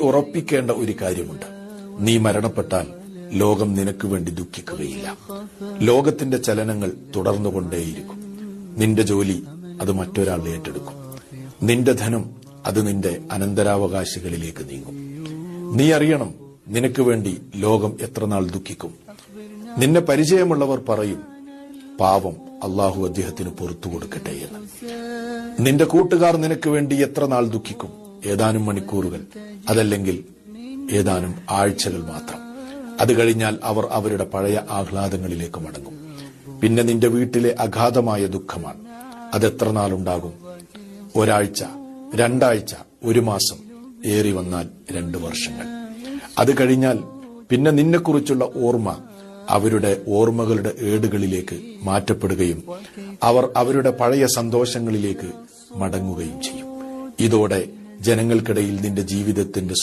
ഉറപ്പിക്കേണ്ട ഒരു കാര്യമുണ്ട്. നീ മരണപ്പെട്ടാൽ ലോകം നിനക്ക് വേണ്ടി ദുഃഖിക്കുകയില്ല. ലോകത്തിന്റെ ചലനങ്ങൾ തുടർന്നുകൊണ്ടേയിരിക്കും. നിന്റെ ജോലി അത് മറ്റൊരാൾ ഏറ്റെടുക്കും. നിന്റെ ധനം അത് നിന്റെ അനന്തരാവകാശികളിലേക്ക് നീങ്ങും. നീ അറിയണം, നിനക്ക് വേണ്ടി ലോകം എത്ര നാൾ ദുഃഖിക്കും. നിന്നെ പരിചയമുള്ളവർ പറയും, പാവം, അള്ളാഹു അദ്ദേഹത്തിന് പുറത്തു കൊടുക്കട്ടെ എന്ന്. നിന്റെ കൂട്ടുകാർ നിനക്ക് വേണ്ടി എത്ര നാൾ ദുഃഖിക്കും? ഏതാനും മണിക്കൂറുകൾ, അതല്ലെങ്കിൽ ഏതാനും ആഴ്ചകൾ മാത്രം. അത് കഴിഞ്ഞാൽ അവർ അവരുടെ പഴയ ആഹ്ലാദങ്ങളിലേക്ക് മടങ്ങും. പിന്നെ നിന്റെ വീട്ടിലെ അഗാധമായ ദുഃഖമാണ്. അതെത്ര നാളുണ്ടാകും? ഒരാഴ്ച, രണ്ടാഴ്ച, ഒരു മാസം, ഏറി വന്നാൽ 2 വർഷങ്ങൾ. അത് കഴിഞ്ഞാൽ പിന്നെ നിന്നെക്കുറിച്ചുള്ള ഓർമ്മ അവരുടെ ഓർമ്മകളുടെ ഏടുകളിലേക്ക് മാറ്റപ്പെടുകയും അവർ അവരുടെ പഴയ സന്തോഷങ്ങളിലേക്ക് മടങ്ങുകയും ചെയ്യും. ഇതോടെ ജനങ്ങൾക്കിടയിൽ നിന്റെ ജീവിതത്തിന്റെ